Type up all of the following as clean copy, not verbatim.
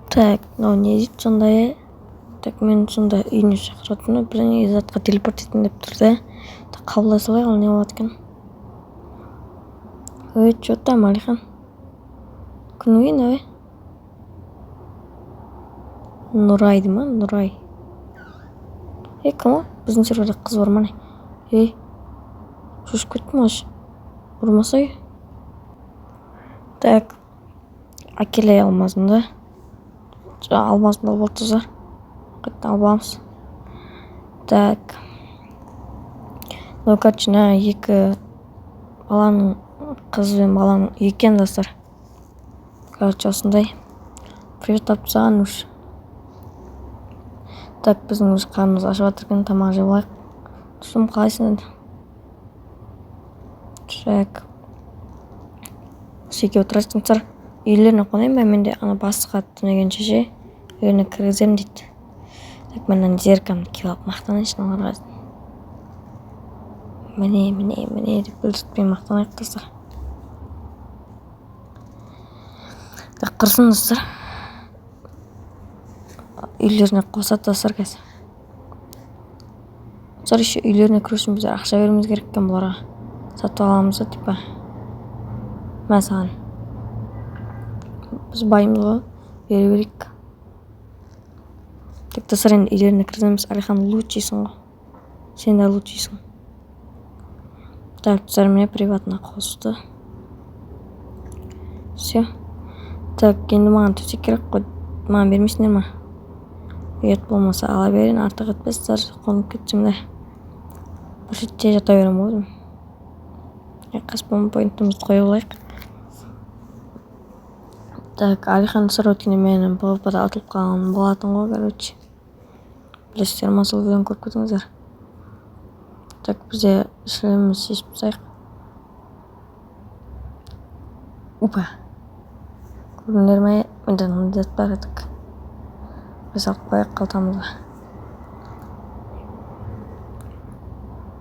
Так, мынау не дейді сондай? Так, мен сонда үйіне шақыратын бірдеңе затқа телепорт етейін деп тұр да. Так, қабылдай салайық, ол не болады екен? Ой, что там, Алихан? Күн қиын, ой. Нұрай дей ма? Нұрай. Кім ол? Біздің серверде қыз бар ма не? Шошып кеттім ғой. Ұрмасай. Так, әкелей алмазым да. Алмазым да болды тұзар. Қайттан албамыз. Так. Ну, короче, екі баланың, қыз бен баланың екен достар. Короче, осындай. Привет тапты саған уж. Так, біздің өз қарнымыз ашып жатыр екен, тамақ жеп алайық. Дұрысым, қалайсың енді? Так. Шеке отырасыңдар. Үйлеріне қонайын ба? Менде ана бастыққа түнеген шеше үйлеріне кіргіземін дейді. Так, мен зеркамды киіп алып мақтанайыншы оларға. Міне деп білдіртпей мақтанайық достар. Так, құрсын достар. Үйлеріне қосады достар қазір. Достар, еще үйлеріне кіру үшін біздер ақша беруіміз керек екен бұларға. Сатып аламыз да, типа. Мен саған. Біз байымыз ғой, бере берейік. Так, достар, енді үйлеріне кіргіземіз. Алихан, лучшийсың ғой. Сен де лучшийсың. Так, достар, міне приватына қосты. Все. Так, енді маған төсек керек қой. Маған бермейсіңдер ма? Ет болмаса ала берейін, артық етпес, қонып кетсем де. Бір шетте жата берем ғой. Қаспан поинтымызды қойып алайық. Так, Алихан сыр өткенде менің PvP-да атылып қалғаным болатын ғой, короче. Білесіздер ма, сол видеоны көріп кетіңіздер. Так, бізде шлеміміз шешіп тастайық. Опа. Көрдіңдер ме? Менде міндет бар едік. Біз алып қояйық қалтамызға.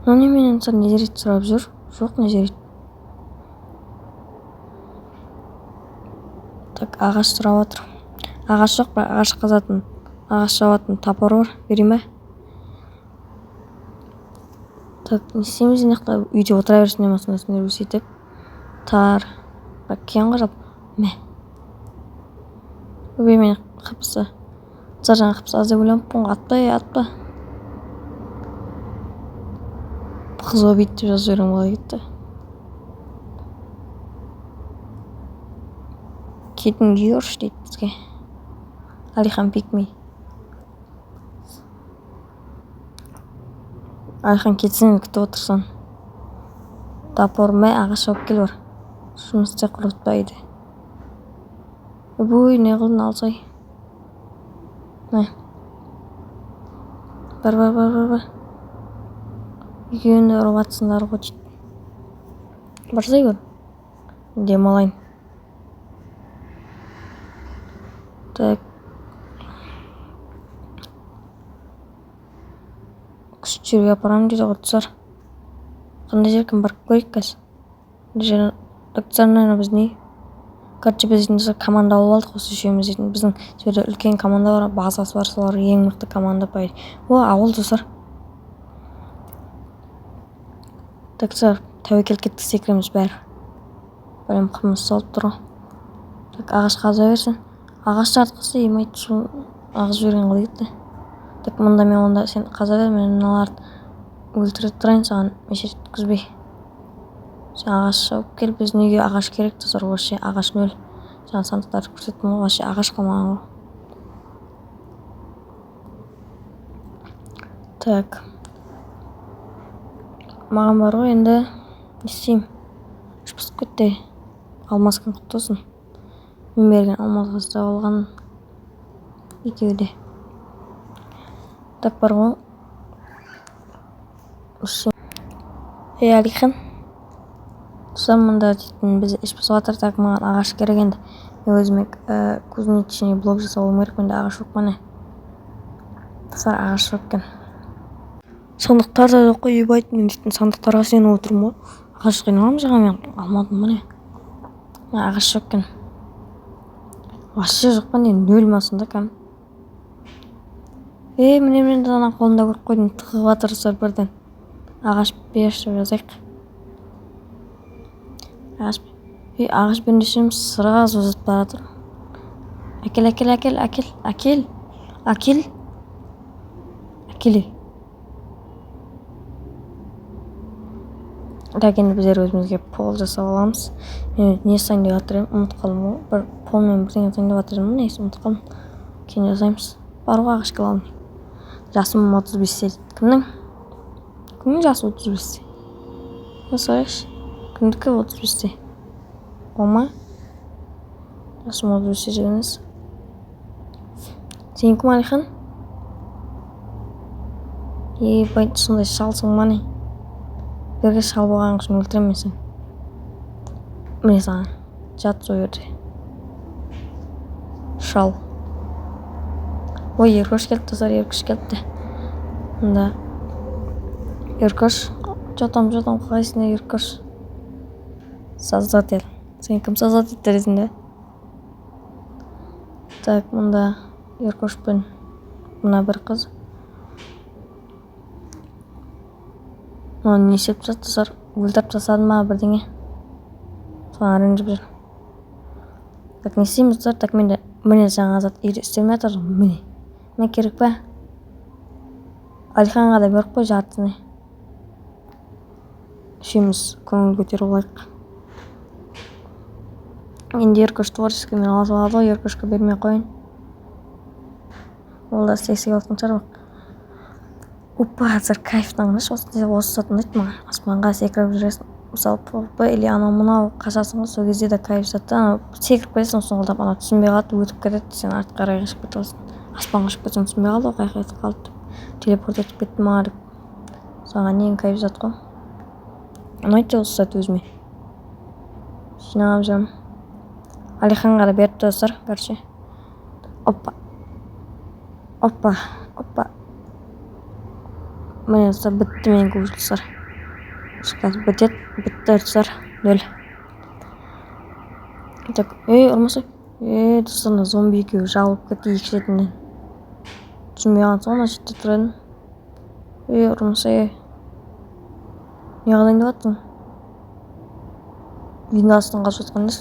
Не менен сыр не жерет сұрап жүр? Жоқ, не жерет. Так, ағаш сұрап отыр. Ағаш жоқ па? Ағаш қазатын, ағаш жауатын тапор бар. Берейін ба? Так, не істейміз енді үйде отыра берсін демасында сендер өсейтіп. Тар. Бак, кейін қарап. Мә. Өбей мен қыпсы. Заржан қыпсы аз деп ойланып ғой. Атпа. Қыз обид деп жазып жіберем қалай кетті. Кетін георш дейді бізге. Алихан пикми. Алихан кетсін күтіп отырсан. Тапор мә ағаш алып кел бар. Жұмысты құрытпайды. Өбой, не қылдың алсай. Бар. Үйгені ұрып атсындар ғой дейді. Барсай көр. Демалайын. Так. Күш жерге апарамын дейді ғыртсар. Қандай жеркін барып көрейік кәз. Доктор, наверное, біз не? Короче, біз команда алып алдық осы үшеуміз. Біздің жерде үлкен команда бар, базасы бар, солар ең мықты команда бай. Ауыл достар. Доктор, тәуекел кеттік секіреміз бәрі. Бәрім қымыз салып тұр. Так, ағаш қаза берсін. Ағаш жартқысы емейді, сол ағаш берген қылы кетті. Так, мұнда мен онда сен қаза бер, мен мыналарды өлтіріп тұрайын саған мешет күзбей. Сен ағаш жауып кел, біздің үйге ағаш керек достар, вообще ағаш нөл. Жаңа сандықтарды көрсеттім ғой, вообще ағаш қалмаған ғой. Так. Маған бар ғой енді не істеймін? Шпысып кетті. Алмаз күн құтты болсын. Мен берген алмазға ұстап алған екеуде. Так, бар ғой. Алихан. Мұнда дейтін біз ішпісіп атыр. Так, маған ағаш керек енді. Мен өзіме кузнечный блок жасауым керек. Менде ағаш жоқ міне. Тасар ағаш жоқ екен. Сандықтар да жоқ қой, ебайт. Мен дейтін сандықтарға сені отырмын ғой. Ағаш қиналам жаға мен алмадым міне. Ағаш жоқ екен. Вообще жоқ па не, нөл ма сонда кәм. Міне ана қолында көріп қойдым, тығып жатыр достар бірден. Ағаш беш деп жазайық. Ағаш бермесем сырға созып бара жатыр. Әкел. Так, енді біздер өзімізге пол жасап аламыз. Мен не жасайын деп жатыр едім, ұмытып қалдым ғой. Бір полмен бірдеңе жасайын деп жатыр едім, несі ұмытып қалдым. Кейін жасаймыз. Бар ғой ағаш главный. Жасым 35-те дейді. Кімнің жасы 35-те? Жасайықшы. Кімдікі 35-те? Ома? Жасым 35-те жегеніз. Сен кім Алихан? Байды сондай шалсың ма не? Берге шал болған үшін өлтірем мен сен. Міне саған. Жат сол жерде. Шал. Ой, Еркош келді достар, Еркош келді. Мында. Еркош. Жатам, қайсында Еркош? Создатель. Сен кім создатель резінде? Так, мында Еркошпен мына бір қыз. Оны не істеп жатыр достар? Өлтіріп тастады ма бірдеңе? Соған ренжіп жүр. Так, не істейміз достар? Так, менде міне жаңа зат істемей жатыр. Міне керек па? Алиханға да беріп қой жартыны. Үшеуміз көңіл көтеріп алайық. Енді Еркош творческий мен алып алады ғой, Еркошқа бермей қойын. Ол да істегісі келетін шығар. Опа, қазір кайфтан осы сәт ұнайды маған. Аспанға секіріп жүресің. Мысалы, или анау қашасың ғой, сол кезде де кайф сәтті. Секіріп кетесің, соңғылдап ана түсінбей қалды, өтіп кетеді, сен артқа қарай қашып кете аласың. Аспанға ұшып кетсең түсінбей қалды ғой, қайқайып қалды. Телепорт етіп кетті ма деп. Соған ең кайф сәт қой. Ұнайды осы сәт өзіме. Жинап жүрмін. Алиханға да беріпті достар, короче. Опа. Міне достар, бітті мен көз достар. Бітті достар, 0. Так, ұрмаса. Достарына зомби екеуі жалып кетті екі шетінен. Түсінбей қалған соң, шетте тұр едім. Ұрмаса. Не қалайын деп аттың? Үйдің астын қашып жатқан дес.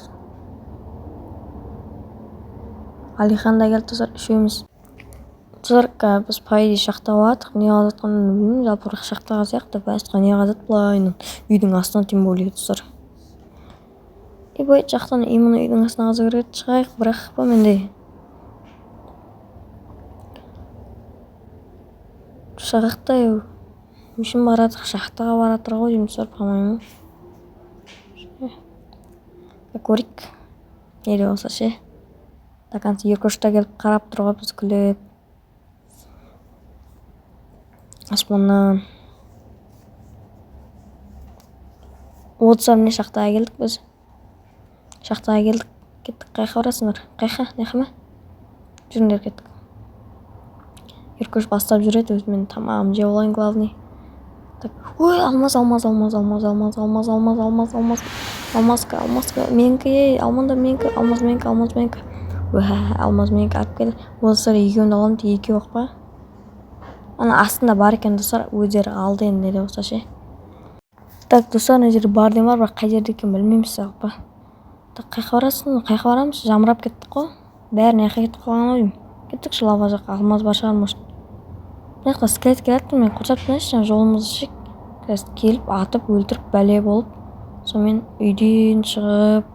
Алихан да келді достар, үшеуміз. Достар, біз пайды шақтап атық, не қалып жатқанын білмеймін, жалпы шақтаған сияқты, басқа не қалып бұлайын. Үйдің астынан тем более достар. Бай жақтан именно үйдің астына қаза көреді шығайық, бірақ па менде. Шақта үшін барадық, шақтаға баратыр ғой деймін достар, памаймын. Көрік. Неде болса ше. Такансы Еркошта келіп қарап тұрға біз күліп. Аспаннан. Міне шақтаға келдік біз. Шақтаға келдік. Кеттік, қайқа барасыңдар? Қайқа, нехіме? Жүріңдер кеттік. Еркош бастап жүреді, өзімен тамағым жеп алайын главный. Так, ой, алмазка. Менікі, алмаз менікі. Алмаз менікі алып келді. Олыстар екеуінді аламын, екеу оқ па? Ана астында бар екен достар, өздері алды енді неде болса ше. Так, достар, не жерде бар дем бар, бірақ қай жерде екен білмейміз сағып па. Так, қайқа барамыз, жамырап кеттік қой. Бәрін яққа кеттік қойған ойым. Кеттік шылауға жаққа, алмаз бар шығар может. Мына скелет келетті, мен құрсап тынайшы, жолымызды шек. Келіп, атып, өлтіріп, бәле болып. Сонымен үйден шығып.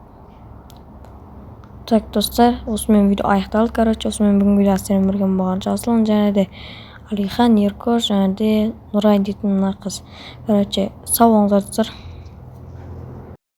Так, достар, осымен видео аяқталды. Короче, осымен бүгін видео астермен бірген болған Жасылын және де Алихан, Еркош және де Нұрай дейтін мына қыз. Короче, сау болыңыздар достар.